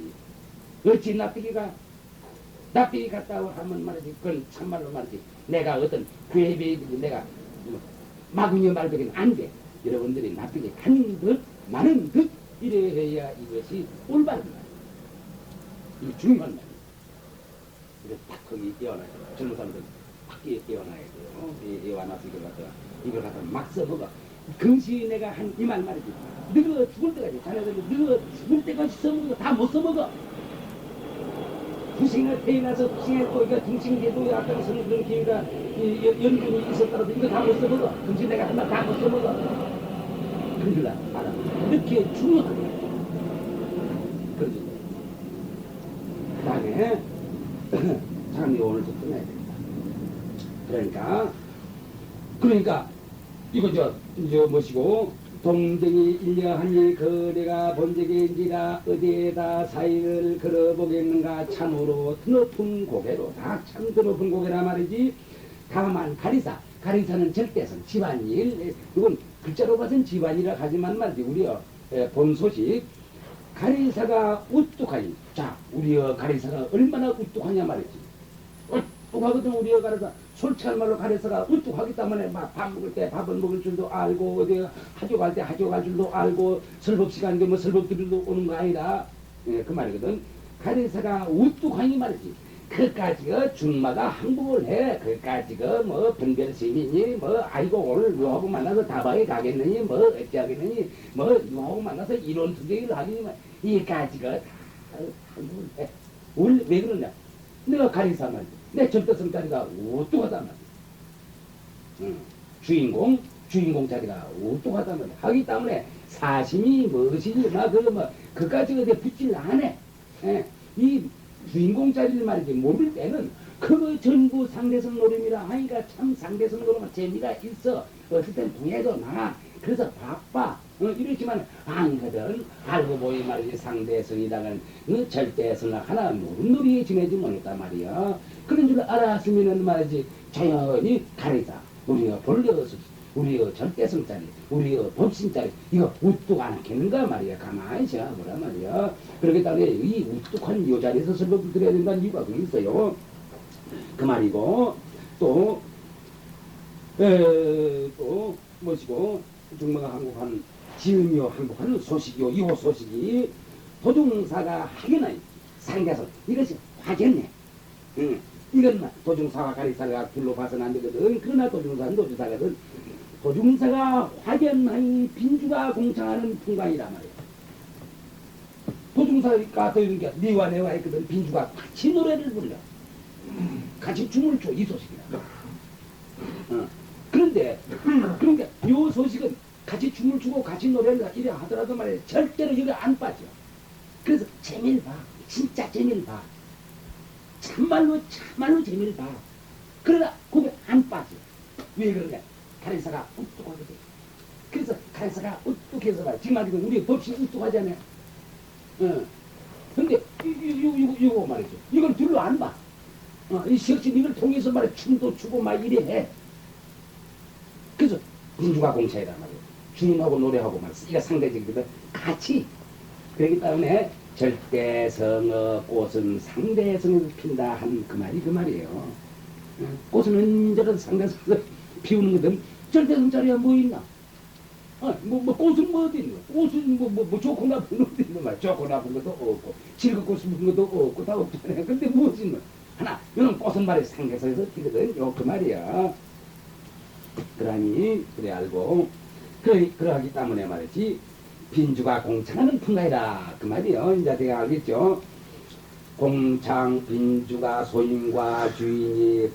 어찌 납득이 갔다고 하면 말이지 그건 참말로 말이지 내가 어떤 괴비 내가 마구니 말되긴 안 돼. 여러분들이 납득이 간 듯 많은 듯 이래야 이것이 올바른 말이에요. 이 중요한 말이에요. 그래서 딱 거기 띄워놔야 돼요. 젊은 사람들 딱 띄워놔야 돼요. 띄워놔서 이걸 갖다 막 써먹어. 금시 내가 한 이 말이지. 너가 죽을 때까지 자네들 너가 죽을 때까지 써먹어. 다 못 써먹어. 부생을 태어나서 부생에 또 이거 중심계도 앞장서는 그런 기회가 연금이 있었더라도 이거 다 못 써먹어. 금시 내가 한 말 다 못 써먹어. 그런 줄 알아. 이렇게 중요한 거야. 그러죠. 그 다음에 사람이 오늘도 끝나야 됩니다. 그러니까 이거 저 뭐시고 동정이 일려하니 거래가 본적인지라 어디에다 사이를 걸어보겠는가 참으로 드높은 고개로 참 드높은 고개라 말이지. 다만 가리사는 절대성 집안일. 이건 글자로 봐서는 집안이라 하지만 말이지 우리의 본 소식 가리사가 우뚝하니. 자 우리의 가리사가 얼마나 우뚝하냐 말이지. 우뚝하거든 우리의 가리사. 솔직한 말로 가려서가 우뚝하기 때문에 막 밥 먹을 때 밥을 먹을 줄도 알고 어디 학교 갈 때 학교 갈 줄도 알고 설법 시간인데 뭐 설법들도 오는 거 아니라 예, 그 말이거든. 가려서가 우뚝하니 말이지. 그까지가 중마다 항복을 해. 그까지가 뭐 분별심이니 뭐 아이고 오늘 요하고 만나서 다방에 가겠느니 뭐 어찌하겠느니 뭐 요하고 만나서 이론 투쟁을 하니 뭐 이까지가 다 항복을 해. 왜 그러냐? 내가 가리사 말이야. 내 절대성 자리가 우뚝하단 말이야. 주인공 자리가 우뚝하단 말이야. 하기 때문에 사심이 무엇이니 막 그러면 그까지 어디 붙질 않아. 예. 이 주인공 자리를 말이지 모를 때는 그거 전부 상대성 노름이라 하니까 참 상대성 노름은 재미가 있어. 어떨 땐 동해도 나. 그래서 바빠. 이렇지만 아니거든. 알고 보니 말이지 상대성이라는 절대성을 하나 노릇노릇 지내지 못했단 말이야. 그런 줄 알았으면은 말이지 자연히 가리자. 우리가 본래서 우리의 절대성짜리, 우리의 법신짜리, 이거 우뚝 안 하겠는가 말이야. 가만히 있어 보란 말이야. 그렇기 때문에 이 우뚝한 이 자리에서 설법을 드려야 된다는 이유가 그게 있어요. 그 말이고, 또 뭐시고, 중마가 항복한, 지음이요 항복하는 소식이요. 이 소식이 도중사가 하게나이 상대성, 이것이 화겠네. 이건 도중사와 가리사가 둘로 봐서는 안 되거든. 그러나 도중사는 도중사거든. 도중사가 확연하니 빈주가 공창하는 풍광이란 말이야. 도중사가 또 이런 게 니와 내와 했거든. 빈주가 같이 노래를 불러. 같이 춤을 춰. 이 소식이라. 그런데 그러니까 이 소식은 같이 춤을 추고 같이 노래를 이래 하더라도 말이야. 절대로 여기 안 빠져. 그래서 재미를 봐. 진짜 재미를 봐. 참말로 재미를 봐. 그러나 거기 안 빠져. 왜 그러냐? 가리사가 우뚝하거든. 그래서 가리사가 우뚝해서 말. 지금 말이고 우리 법신 우뚝하잖아요. 근데 이거 말이죠. 이걸 둘로 안 봐. 이 시역신 이걸 통해서 말이야. 춤도 추고 막 이래 해. 그래서 민주가 공차이란 말이에요. 춤하고 노래하고 말이야. 이게 상대적이거든. 같이. 그렇기 때문에 절대성의 꽃은 상대성을 핀다 한 그 말이 그 말이에요. 꽃은 언제라도 상대성을 피우는 거든. 절대성 자리야 뭐 있나? 꽃은 뭐 어디 있노? 꽃은 뭐 좋고 나쁜 것도 있는 말. 좋고 나쁜 것도 없고, 즐겁고 슬픈 것도 없고, 다 없잖아요. 근데 무엇이 있노? 하나, 이런 꽃은 말이 상대성에서 피거든. 요 그 말이야. 그러니, 그래 알고. 그러하기 때문에 말이지. 빈주가 공창하는 풍가이라. 그 말이요. 이제 내가 알겠죠? 공창, 빈주가 소인과 주인이,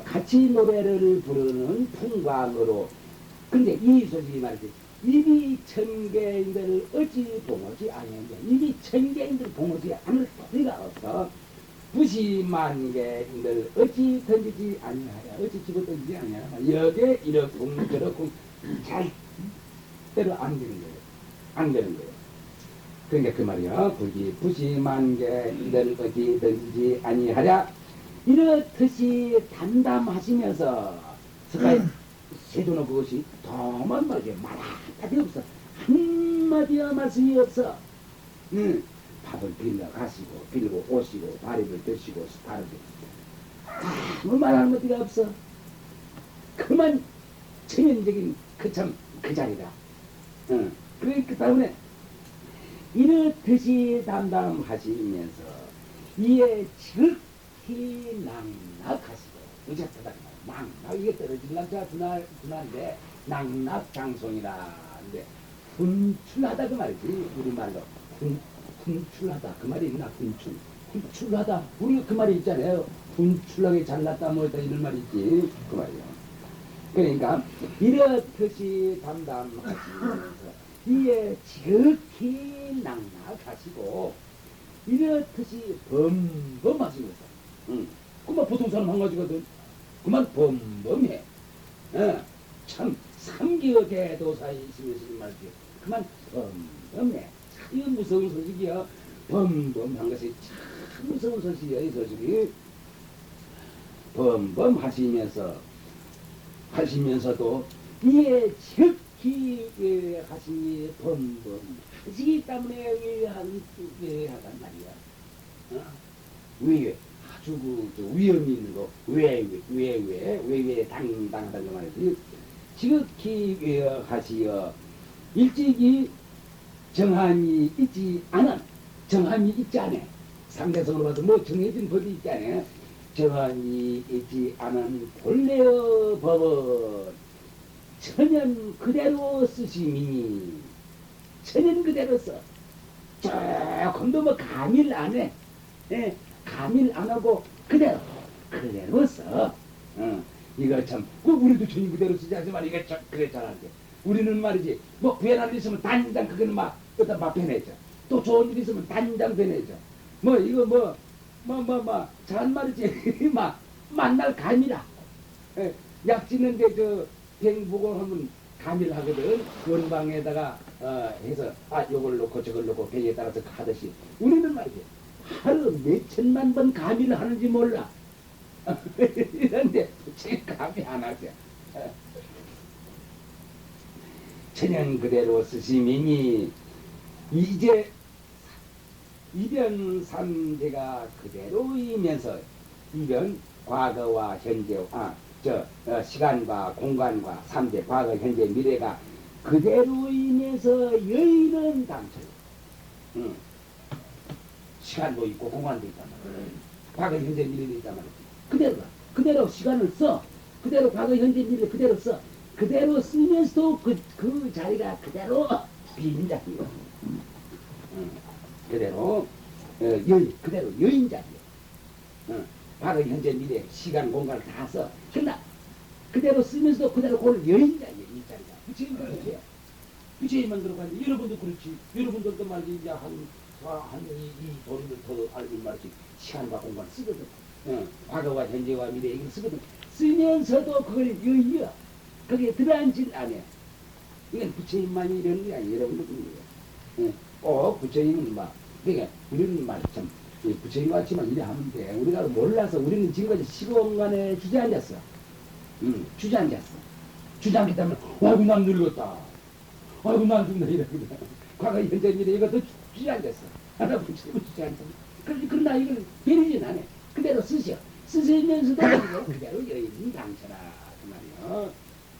같이 노래를 부르는 풍광으로. 근데 이 소식이 말이지. 이미 천개인들 어찌 봉하지 아니한데, 이미 천개인들 봉하지 않을 도리가 없어. 부시만개인들 어찌 던지지 아니하랴. 어찌 집어 던지지 아니하랴. 여기에 이렇고 저렇고 절대로 안 되는 거예요. 안 되는 거예요. 그러니까 그 말이야. 부시만개인들 어찌 던지지 아니하랴. 이렇듯이 담담하시면서 스카이 세조는 그것이 더만 말이지 말 한마디 없어. 한마디야 말씀이 없어. 밥을 빌려 가시고 빌고 오시고 다리를 드시고 다르게 아무 말하는 것들이 없어. 그만 체면적인 그 자리다. 그렇기 때문에 이렇듯이 담담하시면서 이에 지극히 낭락하시고 의젓하다. 낭락 이게 떨어진 남자 분한데 낭락장송이라 근데 분출하다 그 말이지. 우리말로 분출하다 그 말이 있나? 분출하다 우리가 그 말이 있잖아요. 분출하게 잘났다 뭐다 이런 말이 있지. 그 말이요. 그러니까 이렇듯이 담담하시면서 이에 지극히 낭락하시고 이렇듯이 범범하시면서 그만 보통 사람 한 가지거든. 그만 범범해. 참 삼기의 대도사이시면서 말이지. 그만 범범해. 이건 무서운 소식이야. 범범한 것이 참 무서운 소식이야. 이 소식이 하시면서도 이에 적기 하시니 범범하시기 때문에 하단 말이야. 왜? 아주 저 위험이 있는 거, 외외 당당하다는 말이지. 지극히 하시어 일찍이 정함이 있지 않은, 정함이 있지 않아. 상대성으로 봐도 뭐 정해진 법이 있지 않아. 정함이 있지 않은 본래의 법은 천연 그대로 쓰시니, 천연 그대로 써. 조금도 뭐 가밀 안 해. 예? 가밀 안 하고 그대로 써. 이거 참, 우리도 천연 그대로 쓰지 하지만 이게 참 그랬잖아. 우리는 말이지, 뭐 변할 일 있으면 단장 그거는 막 그다 막 변해져. 또 좋은 일 있으면 단장 변해져. 뭐 이거 잘 말이지. 막 만날 감이라. 예, 약 짓는데 저 병보고 하면 감일 하거든. 원방에다가 해서 요걸 놓고 저걸 놓고 병에 따라서 하듯이 우리는 말이지 하루 몇 천만 번 감일을 하는지 몰라. 이런데 지금 감이 안 하죠. 천연 그대로 쓰시미니 이제 이변 삼재가 그대로이면서, 이변 과거와 현재와 시간과 공간과 삼재, 과거 현재 미래가 그대로이면서 여인은 당처. 시간도 있고 공간도 있단 말이야. 과거 현재 미래도 있단 말이야. 그대로 시간을 써. 그대로 과거 현재 미래 그대로 써. 그대로 쓰면서도 그 자리가 그대로 빈 자리요. 그대로 그대로 여인 자리요. 과거 현재 미래 시간 공간을 다 써. 그러나 그대로 쓰면서도 그대로 그걸 여인 자리요. 이 자리가 부처님 그렇게 해요. 부처님만 그러고 하는데 여러분도 그렇지. 여러분들도 말이지 이제 이 도리를 더 알고 말이지 시간과 공간을 쓰거든. 과거와 현재와 미래 이걸 쓰거든. 쓰면서도 그걸 여인이야. 거기에 들어앉질 않아. 이건 부처님만이 이러는 게 아니에요. 여러분도 그런 거예요. 부처님은 막, 그러니까 우리는 말 참, 부처님 같지만 이래 하면 돼. 우리가 몰라서 우리는 지금까지 시공간에 주저앉았어. 주저앉았어. 주저앉기 때문에, 아이고, 난 늙었다. 아이고, 난 죽나, 이러거든. 과거, 현재, 미래, 이것도 주저앉았어. 하나 부처님은 주저앉았어. 그러나 이걸 베리진 않아. 그대로 쓰셔. 쓰시면서도 그대로 여인이 당처라. 그 말이야.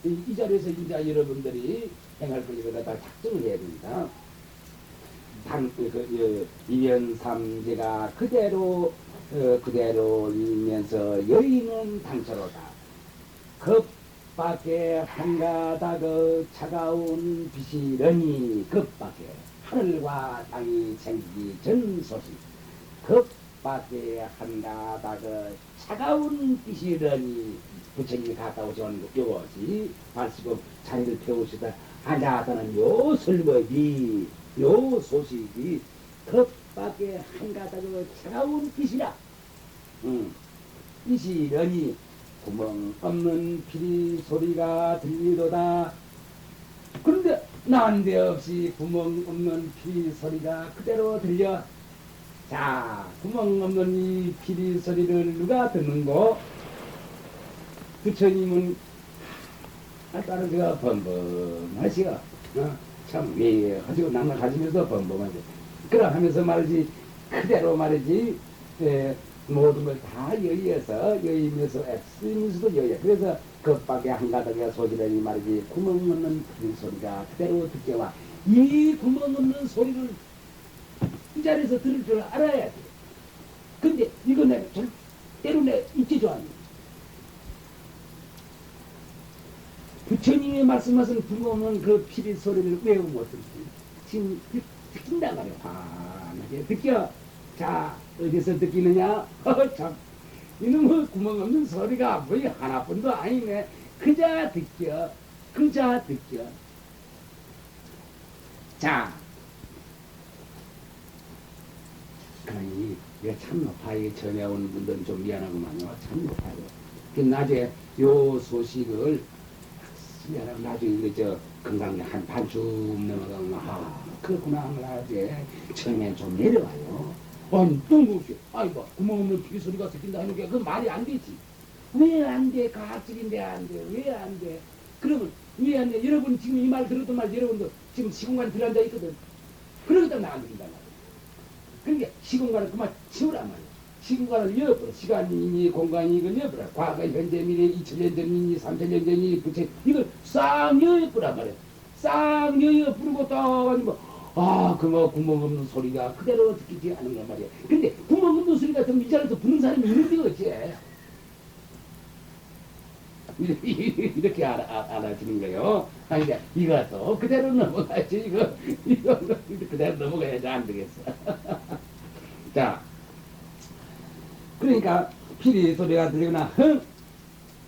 이 자리에서 이제 여러분들이 행할 것이거다 다 작정을 해야 됩니다. 이변 삼재가 그대로이면서 여인은 당처로다. 급밖에 한가닥 차가운 빛이러니, 급밖에 하늘과 땅이 생기기 전 소식. 급밖에 한가닥 차가운 빛이러니, 부처님이 갔다 오신 요것이 발시고 자리를 태우시다 앉아다는 요 설법이, 요 소식이 컵밖에 한가닥의 차가운 빛이라. 빛이려니 구멍 없는 피리 소리가 들리도다. 그런데 난데없이 구멍 없는 피리 소리가 그대로 들려. 자, 구멍 없는 이 피리 소리를 누가 듣는고? 부처님은 따로 제가 범범하시오. 참 하시고 낭락하시면서 범범하죠. 그러 하면서 말이지 그대로 말이지 모든 걸 다 여의해서 여의면서 쓰면서도 여의해. 그래서 급밖에 한가닥에 소리라니 말이지 구멍 없는 그 소리가 그대로 듣게 와. 이 구멍 없는 소리를 이 자리에서 들을 줄 알아야 돼. 근데 이거 내가 절대로 내 잊지 좋아하는. 부처님이 말씀하신 부모는 그 피리 소리를 왜 못 듣지? 지금 듣긴다 말이야. 환하게 느껴. 자, 어디서 듣기느냐? 참, 이놈의 구멍 없는 소리가 거의 하나뿐도 아니네. 그자 듣겨. 그자 듣겨. 자, 그러니 이게 참 높아요. 전해온 분들은 좀 미안하구만요. 참 높아요. 그 낮에 요 소식을 나중에 건강에 한 반쯤 넘어가면 그렇구나 하면 나중에 처음엔 좀 내려와요. 아니 뜬금없이 뭐 구멍 없는 피 소리가 들린다 하는 게 그 말이 안 되지. 왜 안 돼? 가학적인데 안 돼. 왜 안 돼? 그러면 왜 안 돼? 여러분 지금 이 말 들었던 말 여러분도 지금 시공간에 들어앉아 있거든. 그러기 때문에 안 들린단 말이야. 그러니까 시공간을 그만 치우란 말이야. 시간을 잃어버려. 시간이니 공간이 이걸 잃어버려. 과거, 현재, 미래, 2000년 전이니 3000년 전이니 부채 이걸 싹 여여버려 말이야. 싹 여여 부르고 딱 아니면 그거 구멍 없는 소리가 그대로 듣기지 않은 거 말이야. 근데 구멍 없는 소리가 들으면 이 자리에서 부는 사람이 있는데 어째? 이렇게 알아주는 거요. 그러니까 이것도 그대로 넘어가지. 이거 그대로 넘어가야지 안 되겠어. 자, 그러니까 피리 소리가 들리거나 흥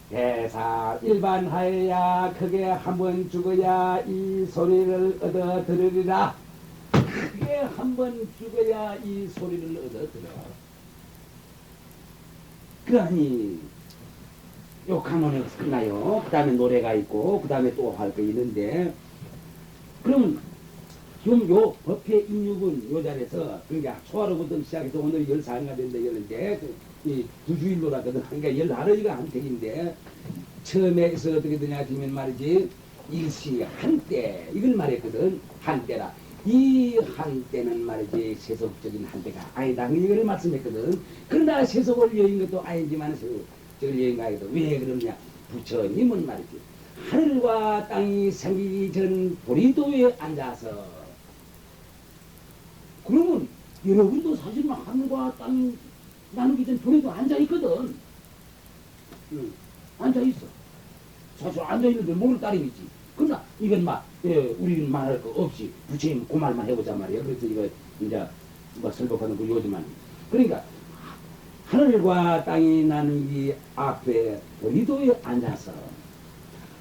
대사 일반하여야 크게 한번 죽어야 이 소리를 얻어 들으리라. 크게 한번 죽어야 이 소리를 얻어 들어. 그러니 요 강론에서 끝나요. 그 다음에 노래가 있고 그 다음에 또 할 거 있는데, 그러면 지금 요 법회 인육은 요 자리에서 그러니까 초하루부터 시작해서 오늘 14일가 된다 이러는데 이 두 주일로라거든. 그러니까 14일가 한택인데 처음에서 어떻게 되냐 하면 말이지 일시 한때 이걸 말했거든. 한때라. 이 한때는 말이지 세속적인 한때가 아니다. 이걸 말씀했거든. 그러나 세속을 여인 것도 아니지만 저걸 여인 가기도 왜 그러냐. 부처님은 말이지 하늘과 땅이 생기기 전 보리도에 앉아서, 그러면 여러분도 사실은 하늘과 땅이 나누기 전 보리도 앉아있거든. 앉아있어. 사실 앉아있는데 뭘 따름이지. 그러나 이건 우리는 말할 거 없이 부처님 그 말만 해보자 말이야. 그래서 이거 이제 설법하는 거 요즘만. 그러니까 하늘과 땅이 나누기 앞에 보리도에 앉아서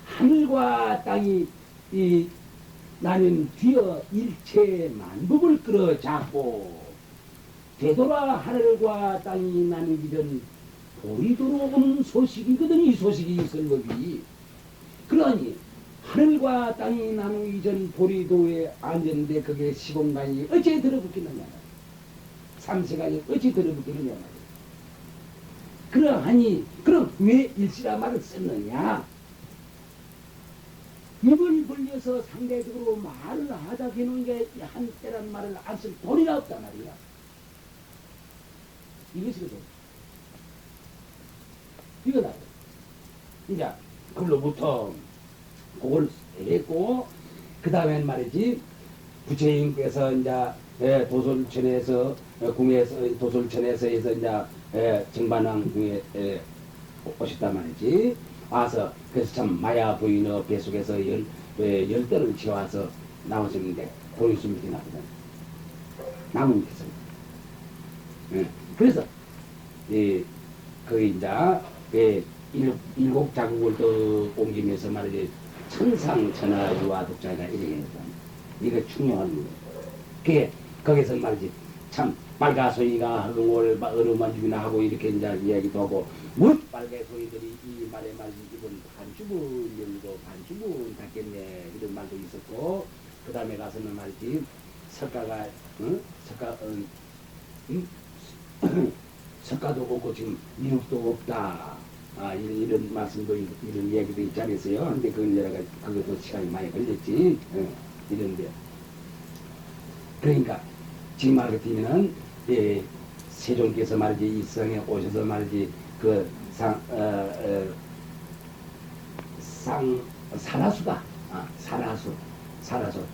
하늘과 땅이 나는 뒤어 일체 만법을 끌어잡고 되돌아 하늘과 땅이 나누기 전 보리도로 온 소식이거든. 이 소식이 있을 법이. 그러니 하늘과 땅이 나누기 전 보리도에 앉았는데 그게 시공간이 어찌 들어붙겠느냐. 삼세간이 어찌 들어붙겠느냐. 그러하니 그럼 왜 일시라 말을 썼느냐. 입을 벌려서 상대적으로 말을 하자 해놓은 게 한때란 말을 안 쓸 도리가 없단 말이야. 이것이거든. 이거다. 이제 그걸로부터 그걸 했고, 그 다음엔 말이지 부처님께서 이제 도솔천에서 궁에서 도솔천에서 해서 이제 정반왕 궁에 오셨단 말이지. 와서 그래서 참 마야 부인의 뱃속에서 열대를 채워서 나오셨는데 고리수mit이 나거든. 남은 뱃속. 그래서 그 이제 일곱 자국을 또 옮기면서 말이지 천상천하유와 독자가 이래야 이게 중요한 거예요. 그게 거기서 말이지 참 빨가소이가 흥월 얼음만 죽이나 하고 이렇게 이제 이야기도 하고, 뭐 빨가소이들이 이 말에 말이지 이건 반주분 열도 반주분 닫겠네 이런 말도 있었고, 그 다음에 가서는 말이지 석가가 석가도 없고 지금 미륵도 없다. 이런 말씀도 이런 이야기도 있지 않겠어요? 근데 그건 여러 가지 그것도 시간이 많이 걸렸지. 이런데 그러니까 지금 말 같으면은 세종께서 말이지 이 성에 오셔서 말이지 그 사라수다. 사라수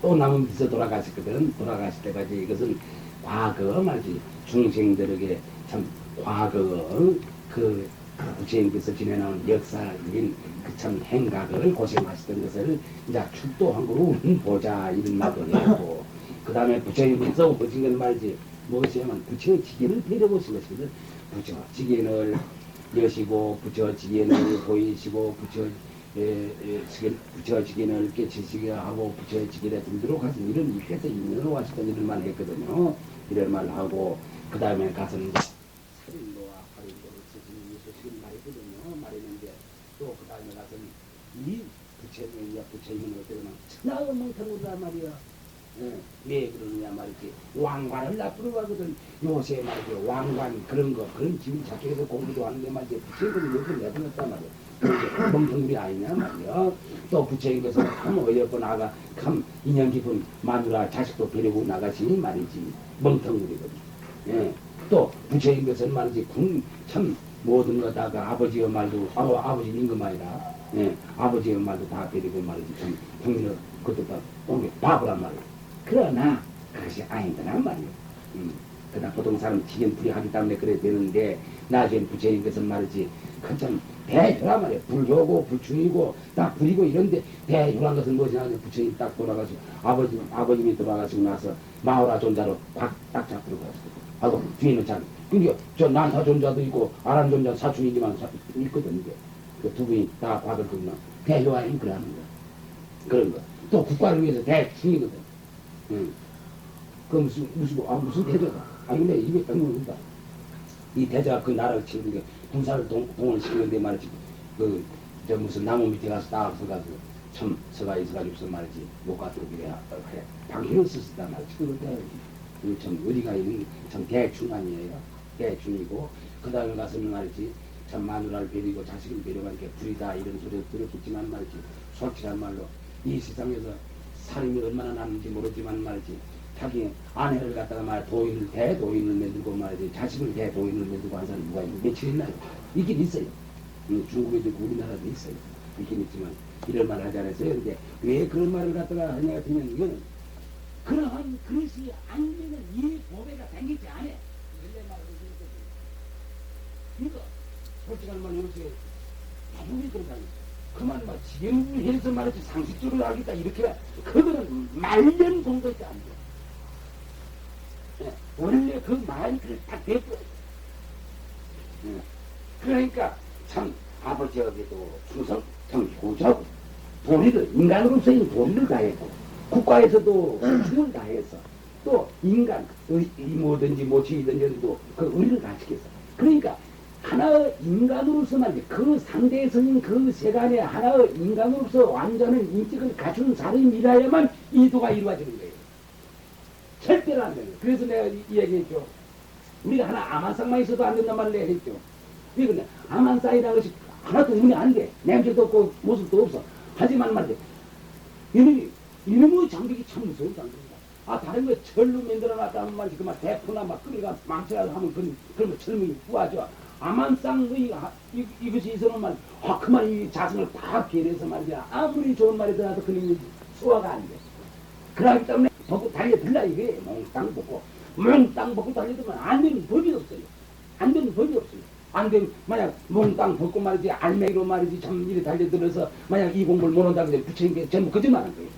또 남은 빛에 돌아가셨거든. 돌아가실 때까지 이것은 과거 말이지 중생들에게 참 과거 그 부처님께서 지내놓은 역사적인 그 참 행각을 고생하시던 것을 이제 축도한 거로 보자 이런 말도 내고, 그 다음에 부처님께서 오신 건 말이지 무엇이냐면 부처지견을 데려오신 것이거든. 부처지견을 여시고 부처지견을 보이시고 부처지견을 깨치시게 하고 부처지견에 들도록 하신 이런 일께서 인연으로 하시던 이런 말을 했거든요. 이런 말을 하고 그 다음에 가서는 살인도와 살인도를 쓰시는 이 소식을 말했거든요. 말했는데 또 그 다음에 가서는 이 부처님은 어때거나 천하의 멍텅구리란 말이야. 왜 그러느냐 말이지. 왕관을 납부로 하거든. 요새 말이지 왕관 그런 거 그런 지금 자켓에서 공부도 하는데 말이지 부처님은 여기서 내보냈단 말이야. 그게 멍텅구리 아니냐 말이야. 또 부처님께서 참 어여고 나가 참 인연 깊은 마누라 자식도 데리고 나가시니 말이지 멍텅구리거든. 또 부처인 것은 말이지 참 모든 거 다 그 아버지의 말도 아버지 임금아니라 예, 아버지의 말도 다 데리고 말이지 참 국민을 그것도 다 똥개 바보란 말이야. 그러나 그것이 아니더란 말이야. 그러나 보통 사람 지견불이 하기 때문에 그래 되는데 나중에 부처인 것은 말이지 그참 대효란 말이야. 불효고 불충이고 다 불이고 이런데 대효란 것은 무엇이냐 부처님 딱 돌아가시고 아버님이 돌아가시고 나서 마오라 존자로 딱 잡히고 갔어. 하고 뒤에는 참 그러니까 저 난사 존자도 있고 아란 존자 사충이지만 있거든 이게 그 두 분이 다 받을 거구나 대효와 행크를 하는 거야. 그런 거. 또 국가를 위해서 대충이거든. 그 무슨 대자가 근데 입에 땡깁니다. 이 대자가 그 나라를 치는 게 군사를 동원을 시키는데 말이지 저 무슨 나무 밑에 가서 딱 서가지고 참 서가 있어가지고서 말이지 욕 같은 거 그래 방해를 썼단 말이지. 그런데 참 어디가 있는 참 대충 아니에요. 대충이고 그 다음에 가서는 말이지 참 마누라를 베리고 자식을 베려가 이렇게 불이다 이런 소리를 들었겠지만 말이지 솔직한 말로 이 세상에서 살인이 얼마나 나는지 모르지만 말이지 자기 아내를 갖다가 말 대도인을 만들고 말이지 자식을 대도인을 만들고 한 사람이 누가 있는 며칠 있나요? 있긴 있어요. 중국에도 있고 우리나라도 있어요. 있긴 있지만 이런 말 하지 않았어요. 근데 왜 그런 말을 갖다가 하냐 같으면 이건 그러한 그릇이 안 되는 이 보배가 생기지 않아. 원래 말을 해주는 거지. 그러니까 솔직한 말 요새 대부분이 그런다니. 그만 막 지금 해서 말이지 상식적으로 하겠다 이렇게 그거는 말년 공부밖에 안 돼. 예, 원래 그 말이 딱 됐고. 예, 그러니까 참 아버지에게도 충성, 참 효자고 도리를 인간으로서의 도리를 다했고 국가에서도 충을 다해서 또 인간 뭐든지 모치이든지도 그 의리를 다지겠어. 그러니까 하나의 인간으로서만 그 상대에서는 그 세간에 하나의 인간으로서 완전한 인격을 갖춘 사람이라야만 이도가 이루어지는 거예요. 절대로 안 돼요. 그래서 내가 이야기했죠. 우리가 하나 아만상만 있어도 안 된단 말을 내가 했죠. 이거는 아만상이라는 것이 하나도 운이 안 돼. 냄새도 없고 모습도 없어. 하지만 말이야. 이놈의 장벽이 참 무서운 장벽이다. 다른 거 철로 만들어놨다는 말이지. 그만 대포나 막 끓여가 망쳐야 하면 그러면 철문이 부하죠. 아만쌍의 이것이 있어는 말, 그만 이 자성을 다 피해내서 말이야. 아무리 좋은 말이더라도 그놈이 소화가 안 돼. 그러기 때문에 벗고 달려들라 이게 몽땅 벗고 달려들면 안 되는 법이 없어요. 안 되는 법이 없어요. 안 되면 만약 몽땅 벗고 말이지 알맹이로 말이지 참 이래 달려들어서 만약 이 공부를 못한다고 해서 부처님 게 전부 거짓말한 거예요.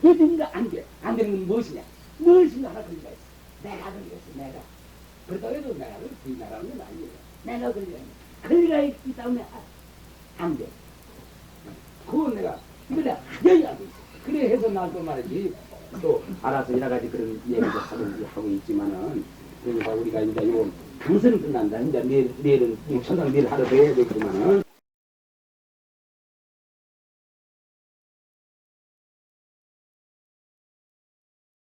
어딘가 안 돼. 안 되는 건 무엇이냐? 무엇인가 하나 걸리가 있어. 내가 걸렸어. 내가. 그렇다고 해도 내가 부인하라는 건 아니에요. 내가 걸리가 있기 때문에 안 돼. 그건 내가 이걸 내가 하려야 하고 있어. 그래 해서 나도 말이지 또 알아서 여러 가지 그런 얘기도 하고 있지만은 그러니까 우리가 이제 요 강선은 끝난다. 이제 내일은 천상 내일 하루 더 해야 되겠지만은